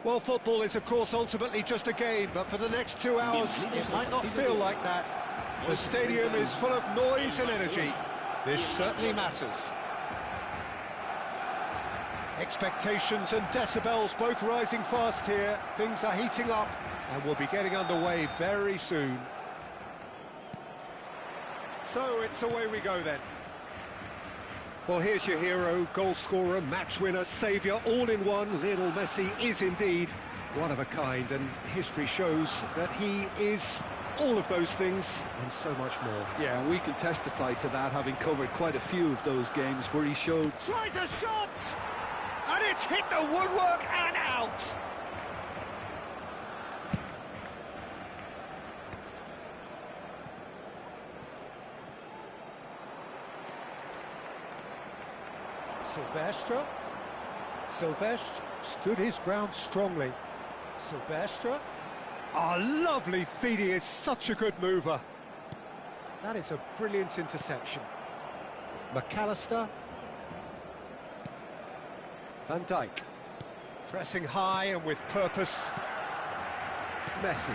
Well, football is, of course, ultimately just a game, but for the next 2 hours, it might not feel like that. The stadium is full of noise and energy. This certainly matters. Expectations and decibels both rising fast here. Things are heating up, and we'll be getting underway very soon. So, it's away we go then. Well, here's your hero, goal scorer, match winner, saviour, all in one. Lionel Messi is indeed one of a kind, and history shows that he is all of those things and so much more. Yeah, and we can testify to that, having covered quite a few of those games where he showed... Tries a shot! And it's hit the woodwork and out! Silvestre stood his ground strongly. Silvestre. Oh, lovely feed, he is such a good mover. That is a brilliant interception. McAllister. Van Dijk. Pressing high and with purpose. Messi.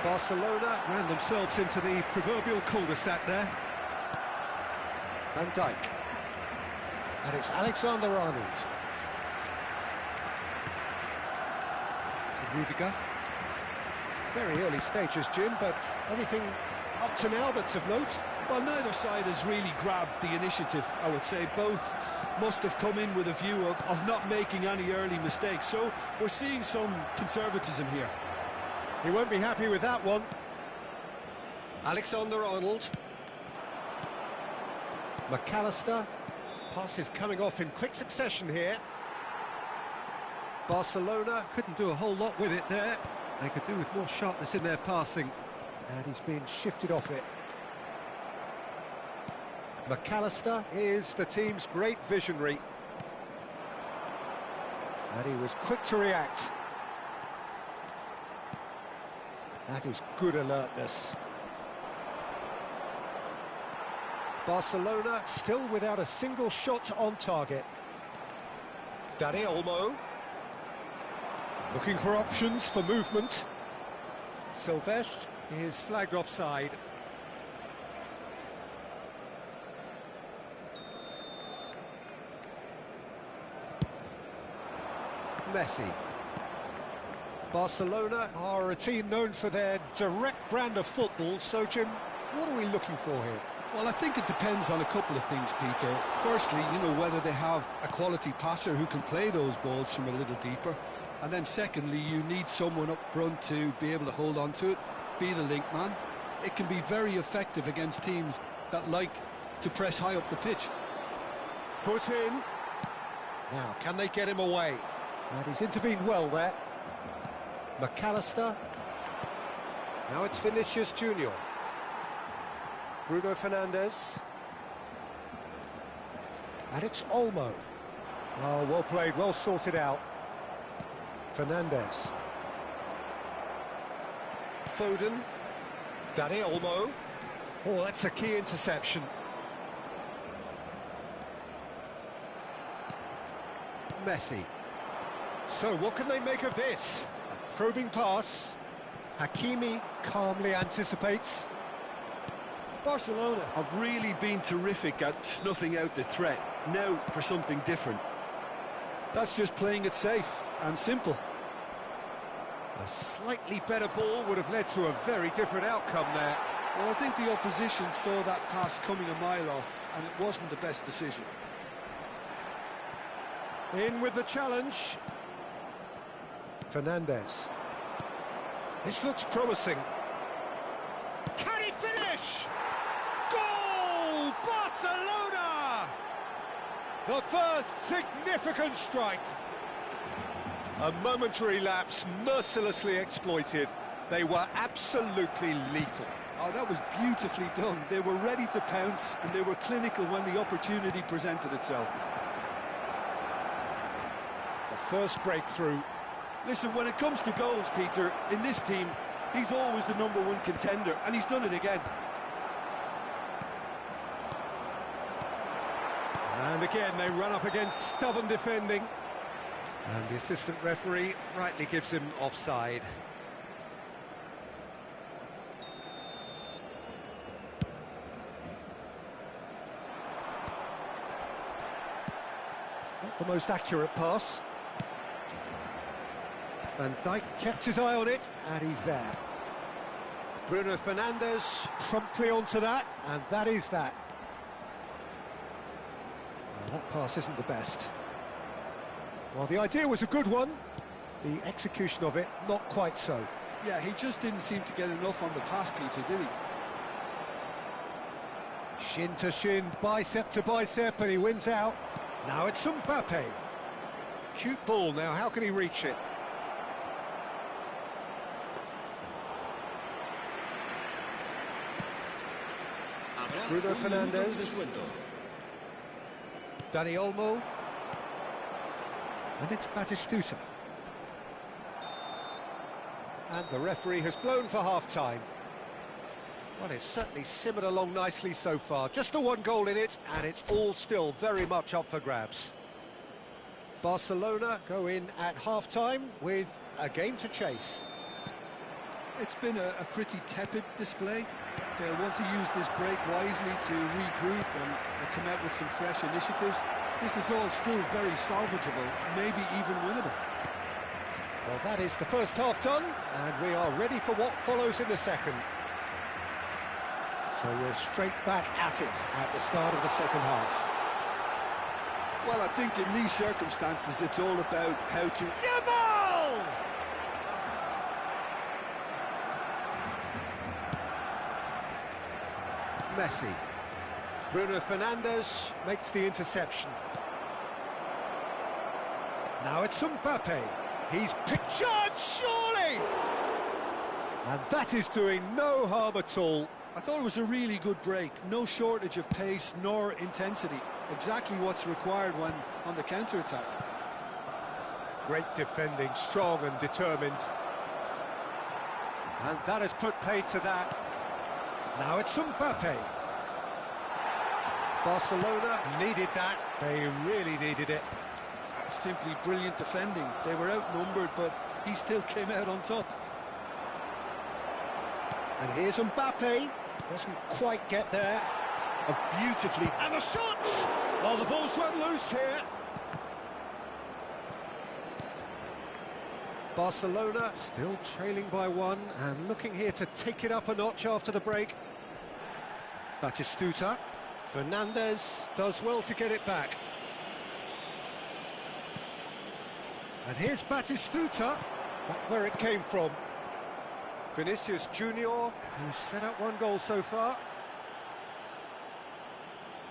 Barcelona ran themselves into the proverbial cul-de-sac there. Van Dijk. And it's Alexander-Arnold. Rudiger. Very early stages, Jim, but anything up to now that's of note? Well, neither side has really grabbed the initiative, I would say. Both must have come in with a view of not making any early mistakes. So we're seeing some conservatism here. He won't be happy with that one. Alexander-Arnold. McAllister. Passes coming off in quick succession here. Barcelona couldn't do a whole lot with it there. They could do with more sharpness in their passing. And he's been shifted off it. McAllister is the team's great visionary. And he was quick to react. That is good alertness. Barcelona still without a single shot on target. Dani Olmo. Looking for options for movement. Silvestre is flagged offside. Messi. Barcelona are a team known for their direct brand of football, so Jim, what are we looking for here? Well, I think it depends on a couple of things, Peter. Firstly, whether they have a quality passer who can play those balls from a little deeper. And then secondly, you need someone up front to be able to hold on to it, be the link man. It can be very effective against teams that like to press high up the pitch. Foot in. Now, can they get him away? And he's intervened well there. McAllister. Now it's Vinicius Junior. Bruno Fernandes. And it's Olmo. Oh, well played, well sorted out. Fernandes. Foden. Dani Olmo. Oh, that's a key interception. Messi. So what can they make of this? A probing pass. Hakimi calmly anticipates. Barcelona have really been terrific at snuffing out the threat. Now for something different. That's just playing it safe and simple. A slightly better ball would have led to a very different outcome there. Well, I think the opposition saw that pass coming a mile off, and it wasn't the best decision. In with the challenge. Fernandes. This looks promising. Can he finish? Goal! Barcelona! The first significant strike. A momentary lapse mercilessly exploited. They were absolutely lethal. Oh, that was beautifully done. They were ready to pounce, and they were clinical when the opportunity presented itself. The first breakthrough. Listen, when it comes to goals, Peter, in this team, he's always the #1 contender, and he's done it again. And again, they run up against stubborn defending. And the assistant referee rightly gives him offside. Not the most accurate pass. Van Dijk kept his eye on it, and he's there. Bruno Fernandes promptly onto that, and that is that. Well, that pass isn't the best. Well, the idea was a good one. The execution of it, not quite so. Yeah, he just didn't seem to get enough on the pass, Peter, did he? Shin to shin, bicep to bicep, and he wins out. Now it's Mbappe. Cute ball now, how can he reach it? Bruno Fernandes. Dani Olmo. And it's Batistuta. And the referee has blown for half-time. Well, it's certainly simmered along nicely so far. Just the one goal in it, and it's all still very much up for grabs. Barcelona go in at half-time with a game to chase. It's been a pretty tepid display. They'll want to use this break wisely to regroup and come out with some fresh initiatives. This is all still very salvageable, maybe even winnable. Well, that is the first half done, and we are ready for what follows in the second. So we're straight back at it at the start of the second half. Well, I think in these circumstances, it's all about how to... Yamal! Messi. Bruno Fernandes makes the interception. Now it's Mbappe. He's pictured, surely! And that is doing no harm at all. I thought it was a really good break. No shortage of pace nor intensity. Exactly what's required when on the counter-attack. Great defending, strong and determined. And that has put paid to that. Now it's Mbappe. Barcelona needed that. They really needed it. Simply brilliant defending. They were outnumbered, but he still came out on top. And here's Mbappe. Doesn't quite get there. Oh, beautifully. And the shots! Oh, the ball's run loose here. Barcelona still trailing by one and looking here to take it up a notch after the break. Batistuta. Fernandes does well to get it back. And here's Batistuta, where it came from. Vinicius Junior, who's set up one goal so far.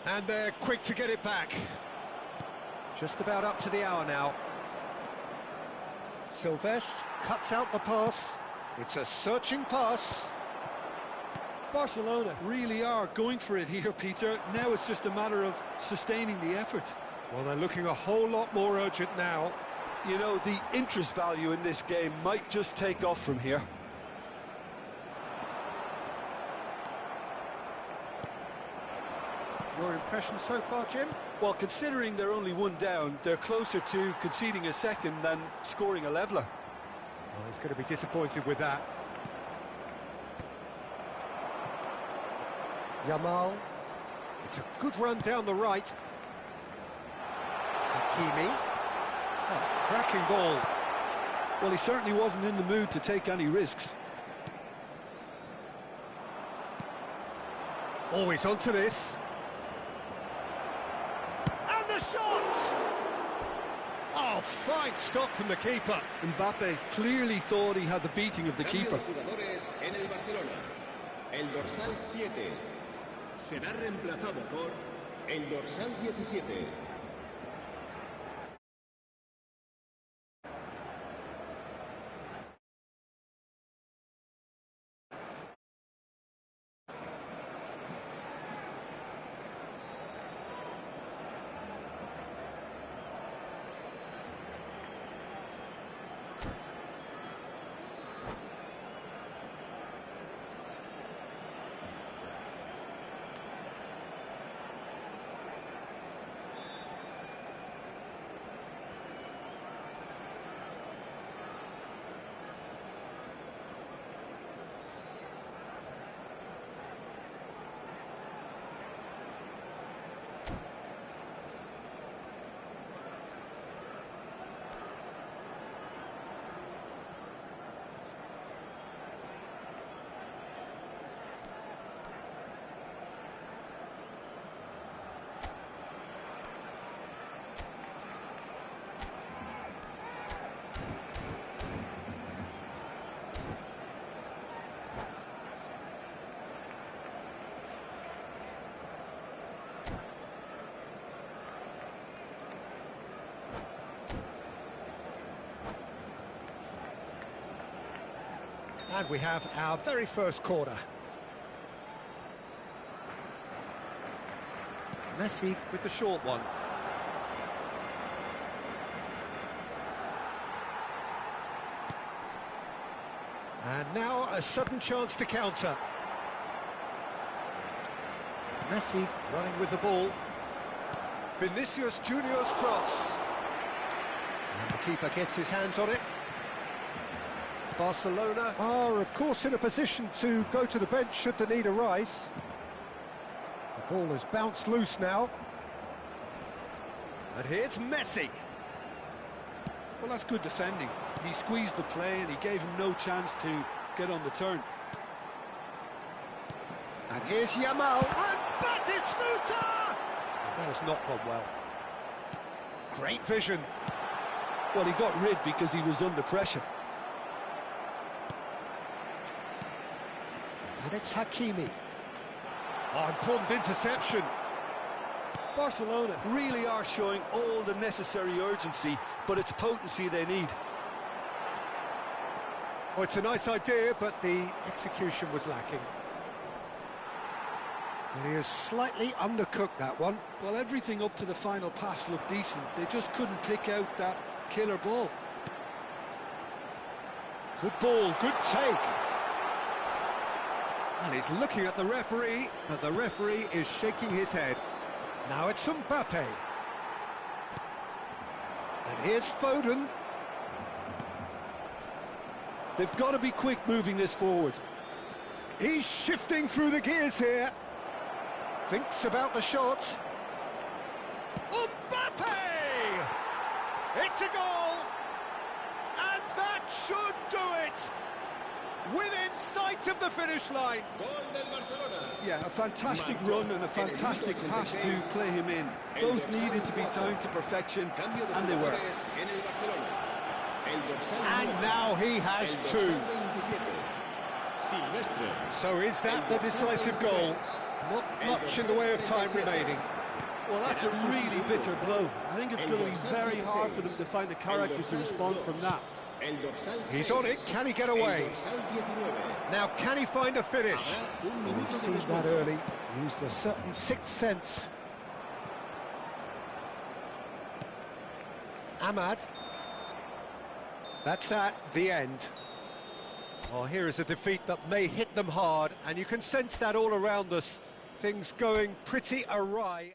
And they're quick to get it back. Just about up to the hour now. Silvestre cuts out the pass. It's a searching pass. Barcelona really are going for it here, Peter. Now it's just a matter of sustaining the effort. Well, they're looking a whole lot more urgent now. You know, the interest value in this game might just take off from here. Your impression so far, Jim? Well, considering they're only one down, they're closer to conceding a second than scoring a leveller. Well, he's going to be disappointed with that. Yamal. It's a good run down the right. Hakimi. Oh, cracking ball. Well, he certainly wasn't in the mood to take any risks. Always onto this. And the shot! Oh, fine stop from the keeper. Mbappe clearly thought he had the beating of the keeper. El dorsal 7 será reemplazado por el dorsal 17. And we have our very first corner. Messi with the short one. And now a sudden chance to counter. Messi running with the ball. Vinicius Junior's cross. And the keeper gets his hands on it. Barcelona are, of course, in a position to go to the bench should the need arise. The ball has bounced loose now. And here's Messi. Well, that's good defending. He squeezed the play and he gave him no chance to get on the turn. And here's Yamal. And Batistuta! That has not gone well. Great vision. Well, he got rid because he was under pressure. And it's Hakimi. Oh, important interception. Barcelona really are showing all the necessary urgency, but it's potency they need. Oh, it's a nice idea, but the execution was lacking. And he has slightly undercooked that one. Well, everything up to the final pass looked decent. They just couldn't pick out that killer ball. Good ball, good take. And he's looking at the referee, but the referee is shaking his head. Now it's Mbappe. And here's Foden. They've got to be quick moving this forward. He's shifting through the gears here. Thinks about the shot. Mbappe! It's a goal! And that should do it! Within sight of the finish line. Yeah, a fantastic run and a fantastic pass to play him in. Both needed to be timed to perfection, and they were. And now he has two. So is that the decisive goal? Not much in the way of time remaining. Well, that's a really bitter blow. I think it's going to be very hard for them to find the character to respond from that. He's on it, can he get away? Now can he find a finish? We've seen that early, used a certain sixth sense. Ahmad. That's that, the end. Oh, here is a defeat that may hit them hard, and you can sense that all around us. Things going pretty awry.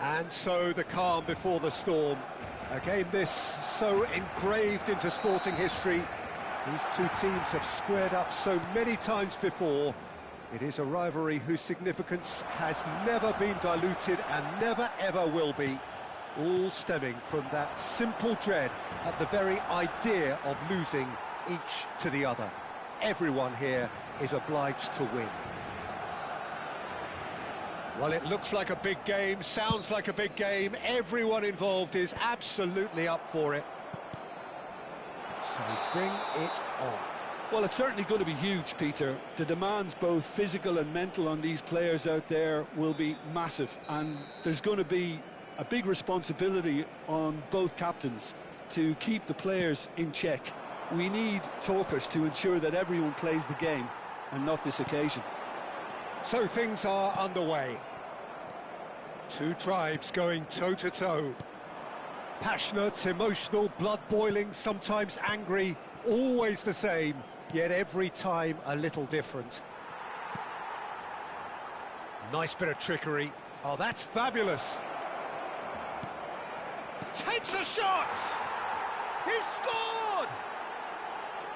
And so the calm before the storm. A game this so engraved into sporting history. These two teams have squared up so many times before. It is a rivalry whose significance has never been diluted and never ever will be. All stemming from that simple dread at the very idea of losing each to the other. Everyone here is obliged to win. Well, it looks like a big game, sounds like a big game. Everyone involved is absolutely up for it. So bring it on. Well, it's certainly going to be huge, Peter. The demands, both physical and mental, on these players out there will be massive, and there's going to be a big responsibility on both captains to keep the players in check. We need talkers to ensure that everyone plays the game, and not this occasion. So things are underway. Two tribes going toe-to-toe. Passionate, emotional, blood-boiling, sometimes angry, always the same, yet every time a little different. Nice bit of trickery. Oh, that's fabulous. Takes a shot! He's scored!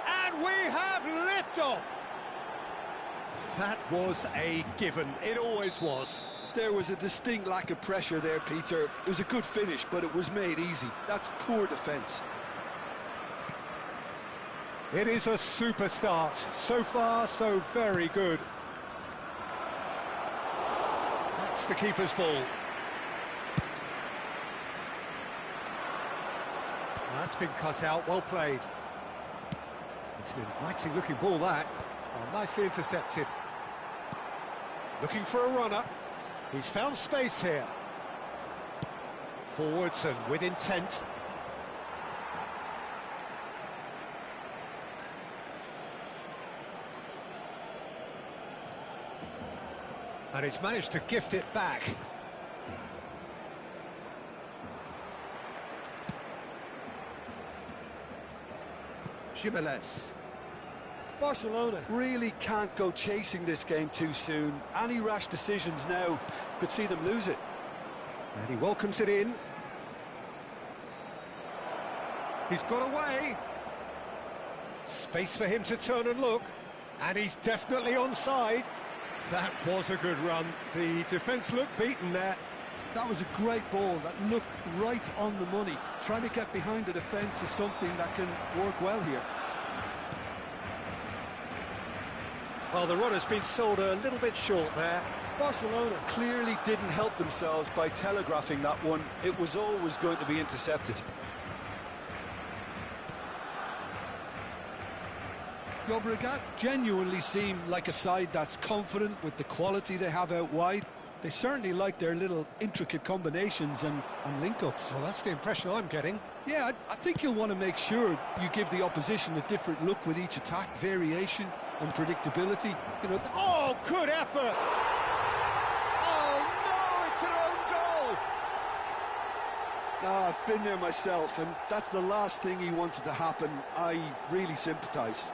And we have liftoff! That was a given. It always was. There was a distinct lack of pressure there, Peter. It was a good finish, but it was made easy. That's poor defence. It is a super start. So far, so very good. That's the keeper's ball. That's been cut out, well played. It's an inviting looking ball, that. Oh, nicely intercepted. Looking for a runner. He's found space here. Forwards and with intent. And he's managed to gift it back. Jimenez. Barcelona really can't go chasing this game too soon. Any rash decisions now could see them lose it. And he welcomes it in. He's got away. Space for him to turn and look. And he's definitely onside. That was a good run. The defence looked beaten there. That was a great ball that looked right on the money. Trying to get behind the defence is something that can work well here. Well, the runner's been sold a little bit short there. Barcelona clearly didn't help themselves by telegraphing that one. It was always going to be intercepted. Llobregat genuinely seem like a side that's confident with the quality they have out wide. They certainly like their little intricate combinations and link-ups. Well, that's the impression I'm getting. Yeah, I think you'll want to make sure you give the opposition a different look with each attack. Variation, unpredictability. You know. Oh, good effort! Oh, no, it's an own goal! I've been there myself, and that's the last thing he wanted to happen. I really sympathise.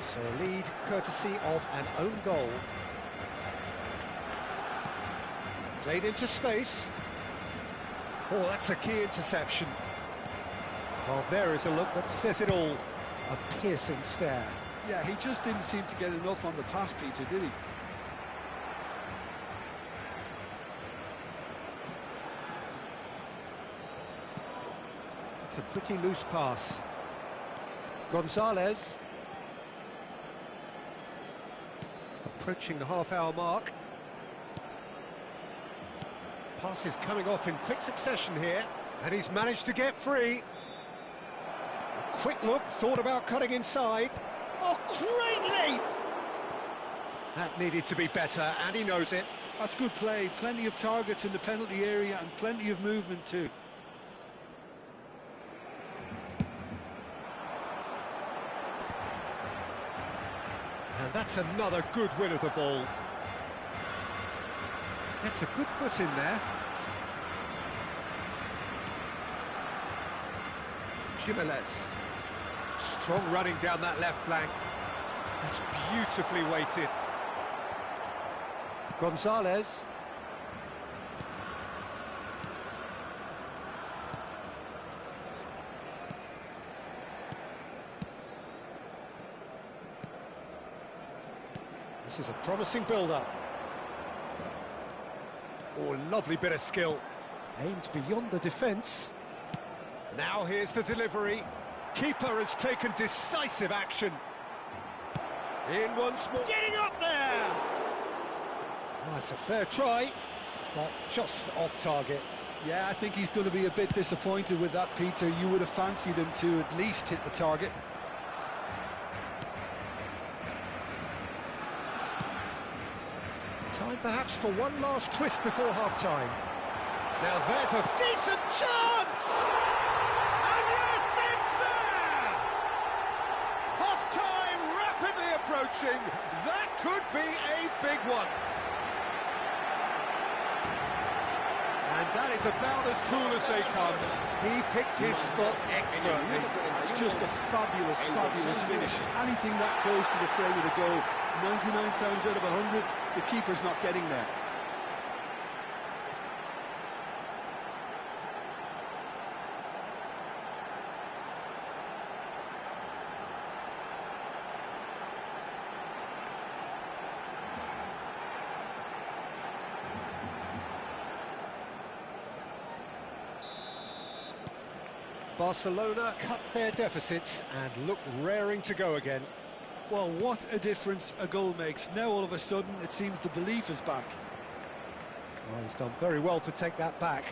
So a lead courtesy of an own goal. Played into space. Oh, that's a key interception. Well, there is a look that says it all. A piercing stare. Yeah, he just didn't seem to get enough on the pass, Peter, did he? It's a pretty loose pass. Gonzalez. Approaching the half-hour mark. Pass is coming off in quick succession here, and he's managed to get free. A quick look, thought about cutting inside. Oh, great leap! That needed to be better, and he knows it. That's good play. Plenty of targets in the penalty area and plenty of movement too. And that's another good win of the ball. Gets a good foot in there. Jimenez. Strong running down that left flank. That's beautifully weighted. Gonzalez. This is a promising build-up. Oh, lovely bit of skill. Aimed beyond the defence. Now here's the delivery. Keeper has taken decisive action. In once more. Getting up there! Oh, it's a fair try, but just off target. Yeah, I think he's going to be a bit disappointed with that, Peter. You would have fancied him to at least hit the target. Time perhaps for one last twist before half-time. Now there's a decent chance! And yes, it's there! Half-time rapidly approaching. That could be a big one. And that is about as cool as they come. He picked his spot expertly. It's just a fabulous, fabulous finish. Anything that close to the frame of the goal, 99 times out of 100, the keeper's not getting there. Barcelona cut their deficit and look raring to go again. Well, what a difference a goal makes. Now all of a sudden it seems the belief is back. Oh, he's done very well to take that back.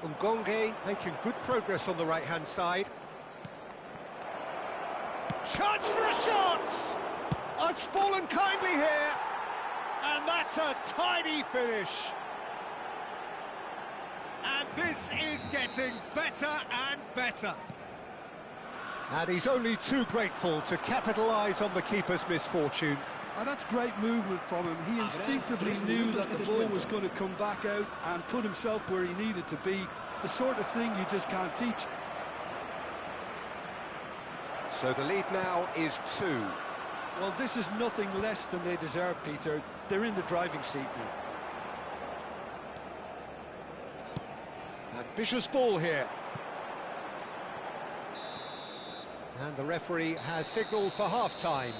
Ngonge making good progress on the right-hand side. Chance for a shot! Oh, it's fallen kindly here. And that's a tidy finish. And this is getting better and better. And he's only too grateful to capitalise on the keeper's misfortune. And that's great movement from him. He instinctively knew that the ball was going to come back out and put himself where he needed to be. The sort of thing you just can't teach. So the lead now is 2. Well, this is nothing less than they deserve, Peter. They're in the driving seat now. Ambitious ball here. And the referee has signalled for half-time.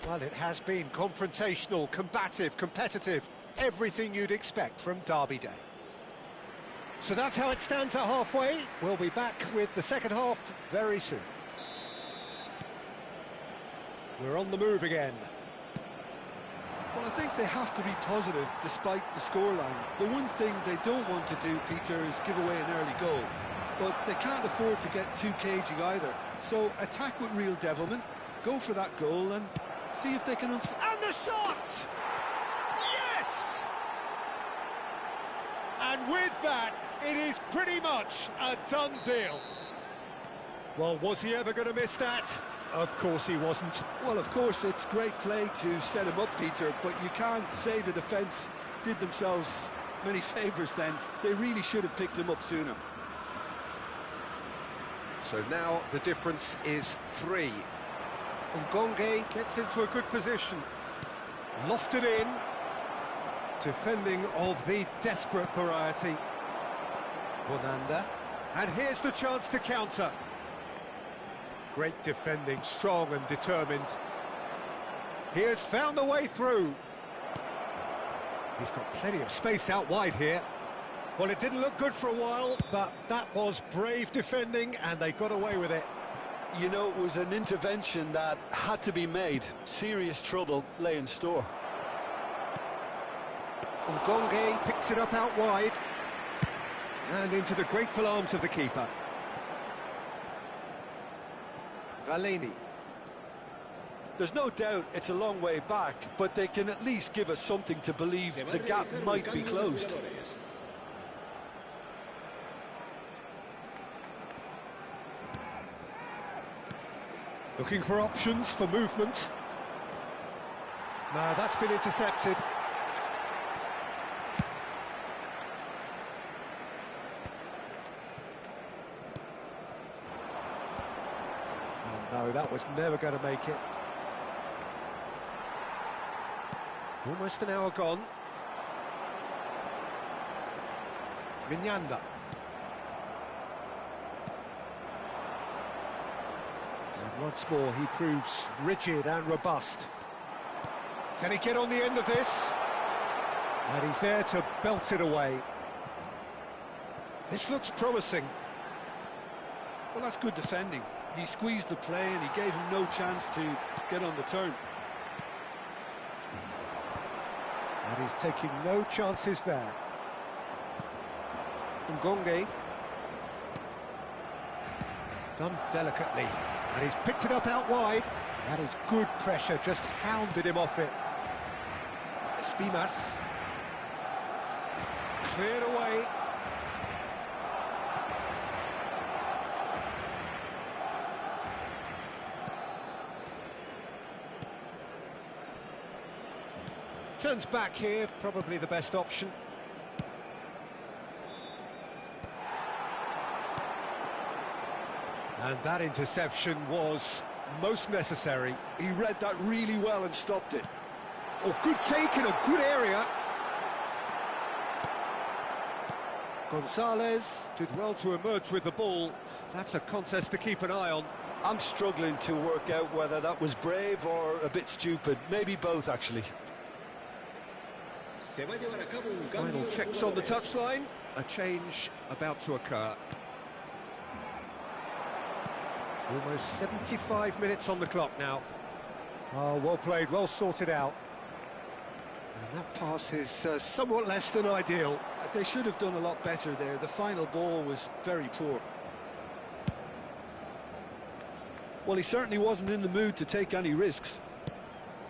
Well, it has been confrontational, combative, competitive, everything you'd expect from Derby Day. So that's how it stands at halfway. We'll be back with the second half very soon. We're on the move again. Well, I think they have to be positive despite the scoreline. The one thing they don't want to do, Peter, is give away an early goal. But they can't afford to get too cagey either. So attack with real devilment, go for that goal and see if they can... And the shot! Yes! And with that, it is pretty much a done deal. Well, was he ever going to miss that? Of course he wasn't. Well, of course, it's great play to set him up, Peter, but you can't say the defence did themselves many favours then. They really should have picked him up sooner. So now the difference is 3. Ngonge gets into a good position. Lofted in. Defending of the desperate variety. Bonanda. And here's the chance to counter. Great defending, strong and determined. He has found the way through. He's got plenty of space out wide here. Well, it didn't look good for a while, but that was brave defending and they got away with it. You know, it was an intervention that had to be made. Serious trouble lay in store. Ngonge picks it up out wide. And into the grateful arms of the keeper. Valeni. There's no doubt it's a long way back, but they can at least give us something to believe the gap might be closed. Looking for options for movement. No, that's been intercepted. No, that was never going to make it. Almost an hour gone. Minyanda. And once more he proves rigid and robust. Can he get on the end of this? And he's there to belt it away. This looks promising. Well, that's good defending. He squeezed the play and he gave him no chance to get on the turn. And he's taking no chances there. Ngonge. Done delicately. And he's picked it up out wide. That is good pressure, just hounded him off it. Espimas. Cleared away. Turns back here, probably the best option. And that interception was most necessary. He read that really well and stopped it. Oh, good take in a good area. Gonzalez did well to emerge with the ball. That's a contest to keep an eye on. I'm struggling to work out whether that was brave or a bit stupid. Maybe both, actually. Final checks on the touchline. A change about to occur. Almost 75 minutes on the clock now. Oh, well played, well sorted out. And that pass is somewhat less than ideal. They should have done a lot better there. The final ball was very poor. Well, he certainly wasn't in the mood to take any risks.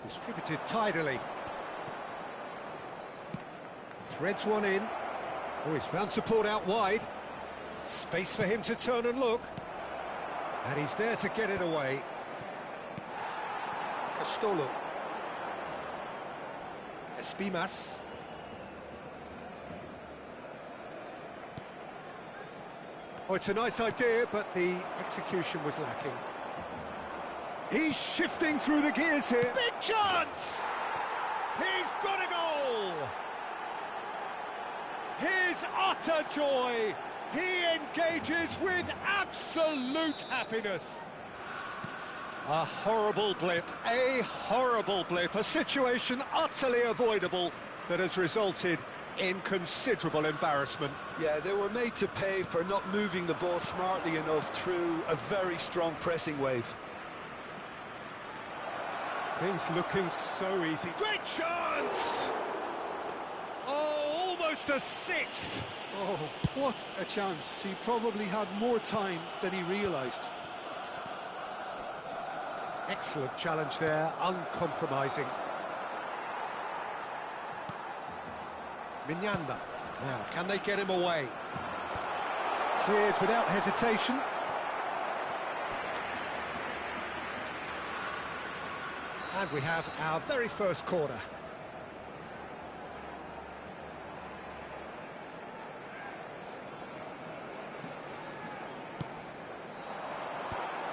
Distributed tidily. Threads one in. Oh, he's found support out wide. Space for him to turn and look. And he's there to get it away. Castolo. Espimas. Oh, it's a nice idea, but the execution was lacking. He's shifting through the gears here. Big chance! He's got a goal! His utter joy! He engages with absolute happiness. A horrible blip, a situation utterly avoidable that has resulted in considerable embarrassment. Yeah, they were made to pay for not moving the ball smartly enough through a very strong pressing wave. Things looking so easy. Great chance! Oh, almost a sixth. Oh, what a chance. He probably had more time than he realised. Excellent challenge there, uncompromising. Minyanda. Now, can they get him away? Cleared without hesitation. And we have our very first corner.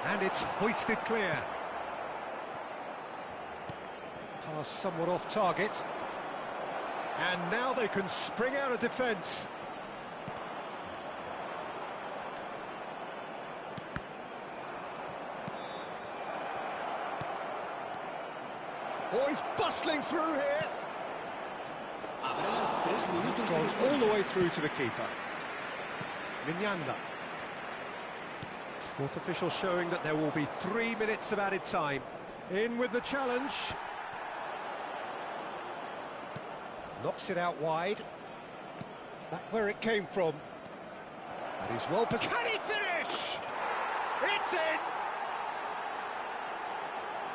And it's hoisted clear. Pass somewhat off target. And now they can spring out of defence. Oh, he's bustling through here. It's gone all the way through to the keeper. Minyanda. Fourth official showing that there will be 3 minutes of added time. In with the challenge. Knocks it out wide. Back where it came from. And he's well... Can he finish? It's in!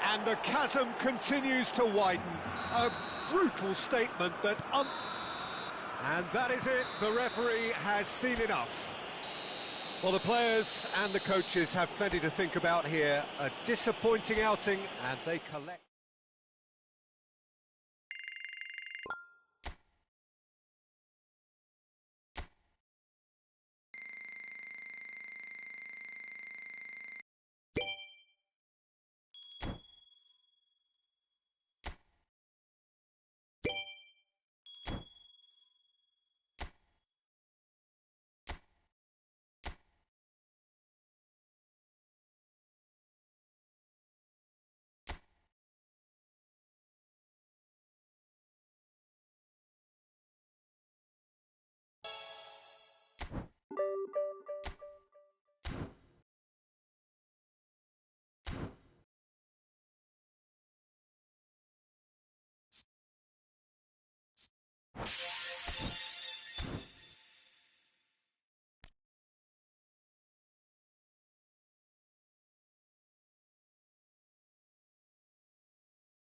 And the chasm continues to widen. A brutal statement that... And that is it. The referee has seen enough. Well, the players and the coaches have plenty to think about here. A disappointing outing, and they collect... 2.